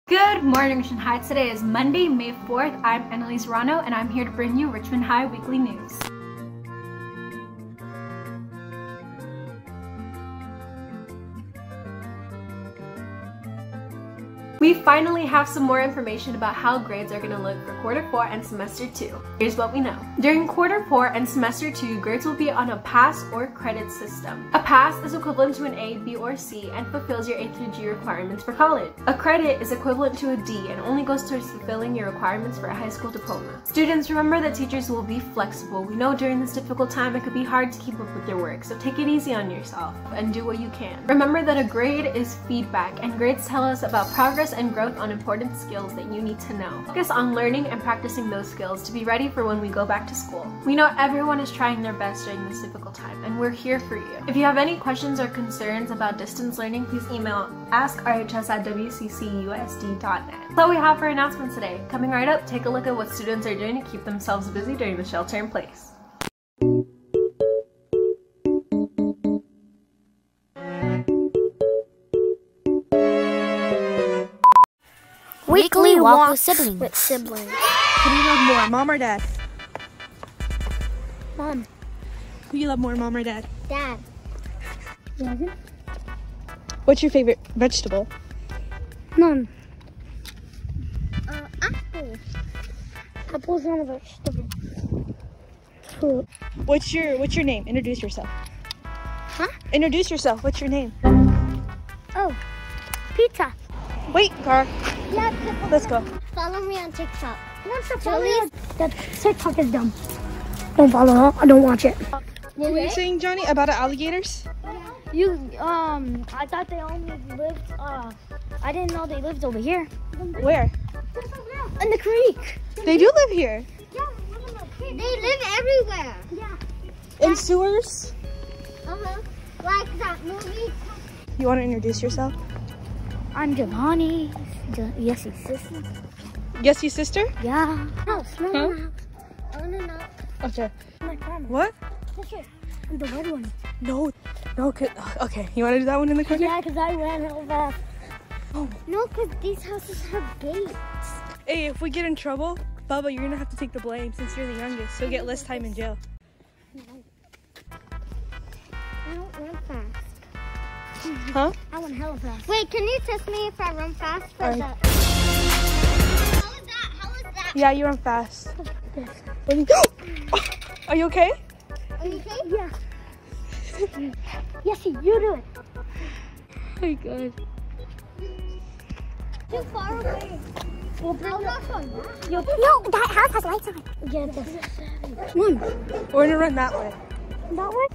Good morning, Richmond High. Today is Monday, May 4th. I'm Annalise Rano, and I'm here to bring you Richmond High Weekly News. We finally have some more information about how grades are going to look for quarter 4 and semester 2. Here's what we know. During quarter 4 and semester 2, grades will be on a pass or credit system. A pass is equivalent to an A, B, or C and fulfills your A through G requirements for college. A credit is equivalent to a D and only goes towards fulfilling your requirements for a high school diploma. Students, remember that teachers will be flexible. We know during this difficult time it could be hard to keep up with your work, so take it easy on yourself and do what you can. Remember that a grade is feedback, and grades tell us about progress and growth on important skills that you need to know. Focus on learning and practicing those skills to be ready for when we go back to school. We know everyone is trying their best during this difficult time, and we're here for you. If you have any questions or concerns about distance learning, please email askrhs@wccusd.net. That's all we have for announcements today. Coming right up, take a look at what students are doing to keep themselves busy during the shelter in place. Weekly walk with siblings. Who do you love more, mom or dad? Mom. Who do you love more, mom or dad? Dad. What's your favorite vegetable? Mom. Apple. Apple's not a vegetable. Fruit. What's your name? Introduce yourself. Huh? Introduce yourself. What's your name? Oh, pizza. Wait, Car. Yeah, Let's go. follow me on TikTok. That TikTok is dumb. Don't follow her. I don't watch it. What were you saying, Johnny, about alligators? I thought they only lived, I didn't know they lived over here. Where? In the creek. They do live here. Yeah, they live everywhere. Yeah. In sewers? Like that movie. You want to introduce yourself? I'm Giovanni. Yesie's sister. Yesie's sister? Yeah. No, smell Huh? my house. I wanna know. Okay. My grandma. What? This is the red one. No. Okay, you want to do that one in the corner? Yeah, because I ran real fast. Oh. No, because these houses have gates. Hey, if we get in trouble, Bubba, you're going to have to take the blame since you're the youngest. So you'll get less time in jail. I don't run fast. Huh? I went hella fast. Wait, can you test me if I run fast for Alright. that? How is that? Yeah, you run fast. Yes. Are you okay? Are you okay? Yeah. Yes, you do it. Oh my God. Too far away. No, that house has lights on it. Yeah, it does. We're gonna run that way. That way?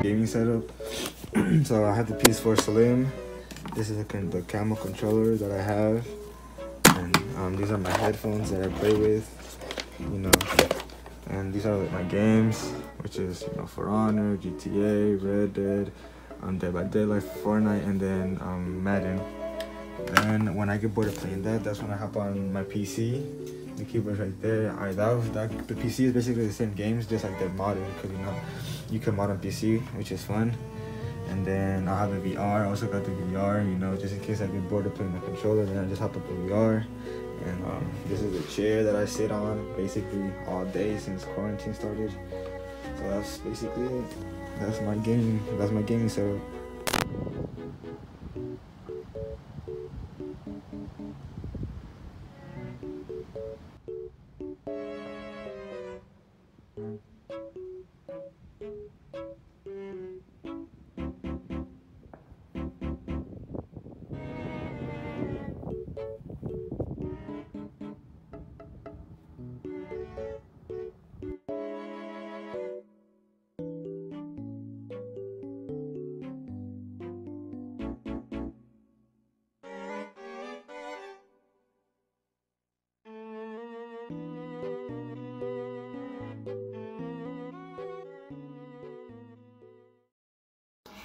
Gaming setup. So I have the PS4 Slim. This is the camel controller that I have, and these are my headphones that I play with, you know. And these are like my games, which is, you know, For Honor, GTA, Red Dead, Dead by Daylight, Fortnite, and then Madden. Then when I get bored of playing that, that's when I hop on my PC. The keyboard's right there. Alright, the PC is basically the same games, just like they're modded, because you can mod on PC, which is fun. And then I have the VR. I also got the VR, just in case I get bored of playing the controller, then I just hop up the VR. And this is the chair that I sit on basically all day since quarantine started. So that's basically it. That's my gaming setup.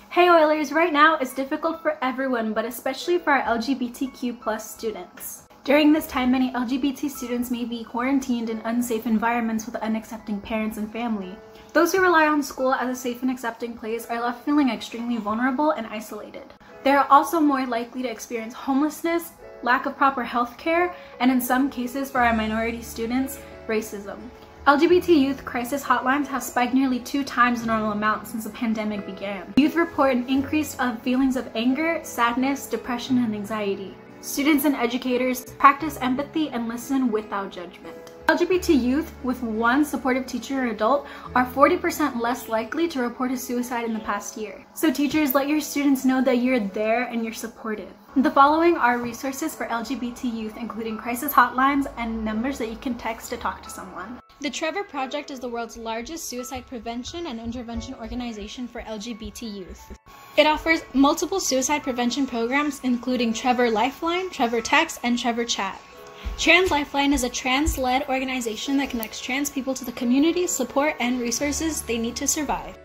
Hey Oilers, right now it's difficult for everyone, but especially for our LGBTQ+ students. During this time, many LGBT students may be quarantined in unsafe environments with unaccepting parents and family. Those who rely on school as a safe and accepting place are left feeling extremely vulnerable and isolated. They are also more likely to experience homelessness, lack of proper health care, and in some cases for our minority students, racism. LGBT youth crisis hotlines have spiked nearly 2 times the normal amount since the pandemic began. Youth report an increase of feelings of anger, sadness, depression, and anxiety. Students and educators practice empathy and listen without judgment. LGBT youth with one supportive teacher or adult are 40% less likely to report a suicide in the past year. So teachers, let your students know that you're there and you're supportive. The following are resources for LGBT youth, including crisis hotlines and numbers that you can text to talk to someone. The Trevor Project is the world's largest suicide prevention and intervention organization for LGBT youth. It offers multiple suicide prevention programs, including Trevor Lifeline, Trevor Text, and Trevor Chat. Trans Lifeline is a trans-led organization that connects trans people to the community, support, and resources they need to survive.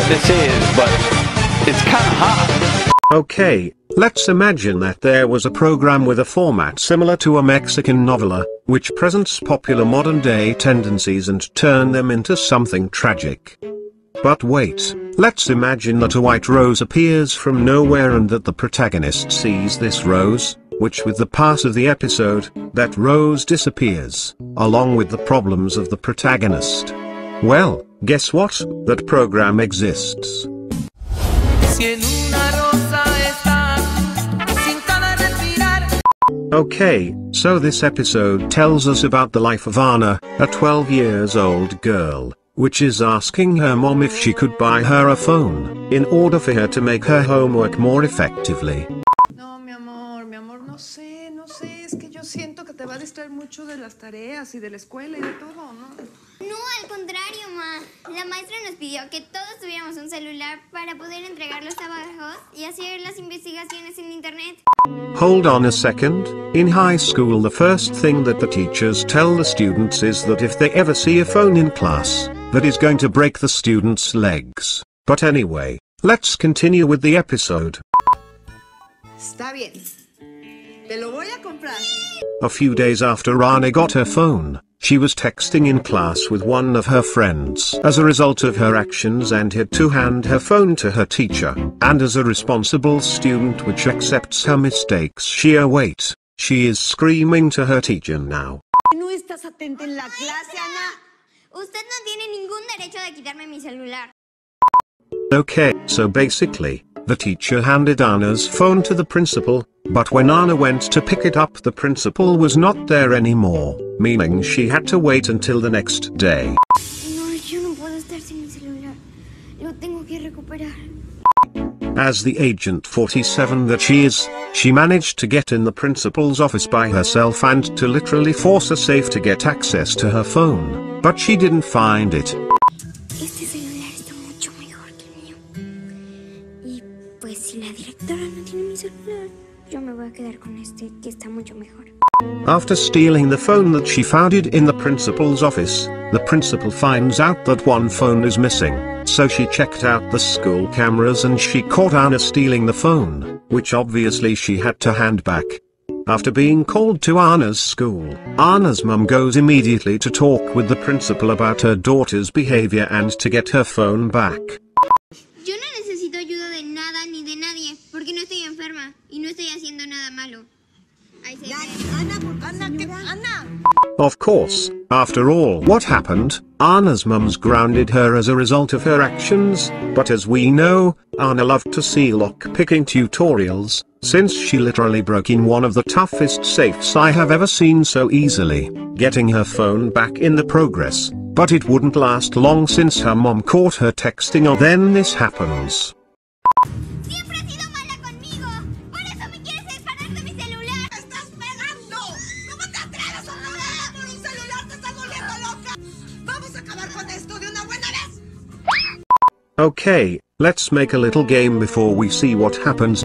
This is, but it's kind of hot. Okay, let's imagine that there was a program with a format similar to a Mexican novela, which presents popular modern-day tendencies and turn them into something tragic. But wait, let's imagine that a white rose appears from nowhere and that the protagonist sees this rose, which with the pass of the episode, that rose disappears, along with the problems of the protagonist. Well, guess what? That program exists. Okay, so this episode tells us about the life of Anna, a 12 years old girl, which is asking her mom if she could buy her a phone, in order for her to make her homework more effectively. No, mi amor, no sé, es que yo siento que te va a distraer mucho de las tareas y de la escuela y de todo, ¿no? No, al contrario, ma. La maestra nos pidió que todos tuviéramos un celular para poder entregar los trabajos y hacer las investigaciones en internet. Hold on a second. In high school, the first thing that the teachers tell the students is that if they ever see a phone in class, that is going to break the students' legs. But anyway, let's continue with the episode. Está bien. Te lo voy a comprar. A few days after Anna got her phone, she was texting in class with one of her friends. As a result of her actions, and had to hand her phone to her teacher, and as a responsible student which accepts her mistakes, she is screaming to her teacher now. No estás atenta en la clase, Ana. Usted no tiene ningún derecho de quitarme mi celular. Okay, so basically, the teacher handed Anna's phone to the principal, but when Anna went to pick it up, the principal was not there anymore, meaning she had to wait until the next day. No, yo no puedo estar sin mi celular. Lo tengo que recuperar. As the Agent 47 that she is, she managed to get in the principal's office by herself and to literally force a safe to get access to her phone, but she didn't find it. Este celular está mucho mejor que el mío. Y pues si la directora no tiene mi celular, yo me voy a quedar con este que está mucho mejor. After stealing the phone that she found in the principal's office, the principal finds out that one phone is missing, so she checked out the school cameras and she caught Anna stealing the phone, which obviously she had to hand back. After being called to Anna's school, Anna's mum goes immediately to talk with the principal about her daughter's behavior and to get her phone back. Yo no necesito ayuda de nada ni de nadie, porque no estoy enferma y no estoy haciendo nada malo. Ahí se ve. Ana. Of course, after all what happened, Anna's mum's grounded her as a result of her actions, but as we know, Anna loved to see lock-picking tutorials, since she literally broke in one of the toughest safes I have ever seen so easily, getting her phone back in the progress, but it wouldn't last long since her mom caught her texting and then this happens. Siempre has sido mala conmigo. Por eso me quieres separar de mi celular. ¡Me estás pegando! ¿Cómo te atreves a pegar por un celular? ¡Te estás volviendo loca! ¡Vamos a acabar con esto de una buena vez! Okay, let's make a little game before we see what happens.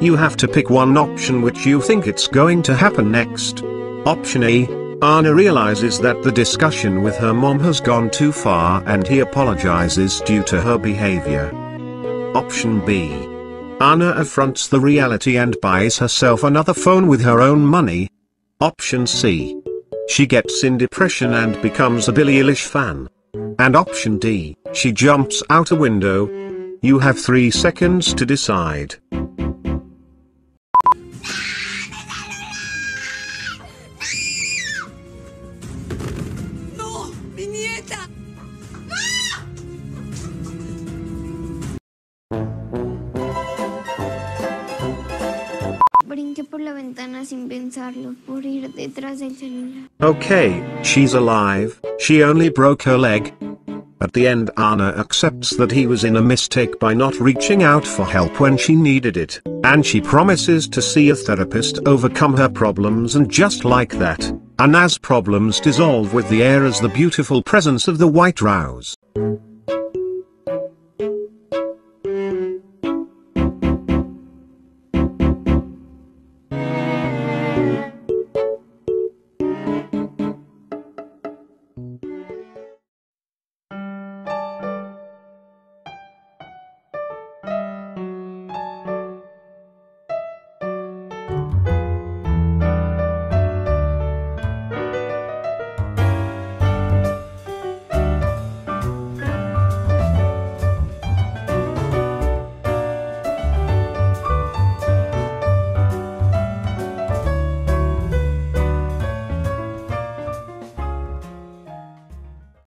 You have to pick one option which you think it's going to happen next. Option A. Anna realizes that the discussion with her mom has gone too far and he apologizes due to her behavior. Option B. Anna affronts the reality and buys herself another phone with her own money. Option C. She gets in depression and becomes a Billie Eilish fan. And option D. She jumps out a window. You have 3 seconds to decide. ¡No! ¡Mi nieta! Brinqué por la ventana sin pensarlo, por ir detrás del celular. Okay, she's alive, she only broke her leg. At the end Anna accepts that he was in a mistake by not reaching out for help when she needed it, and she promises to see a therapist overcome her problems, and just like that, Anna's problems dissolve with the air as the beautiful presence of the white rose.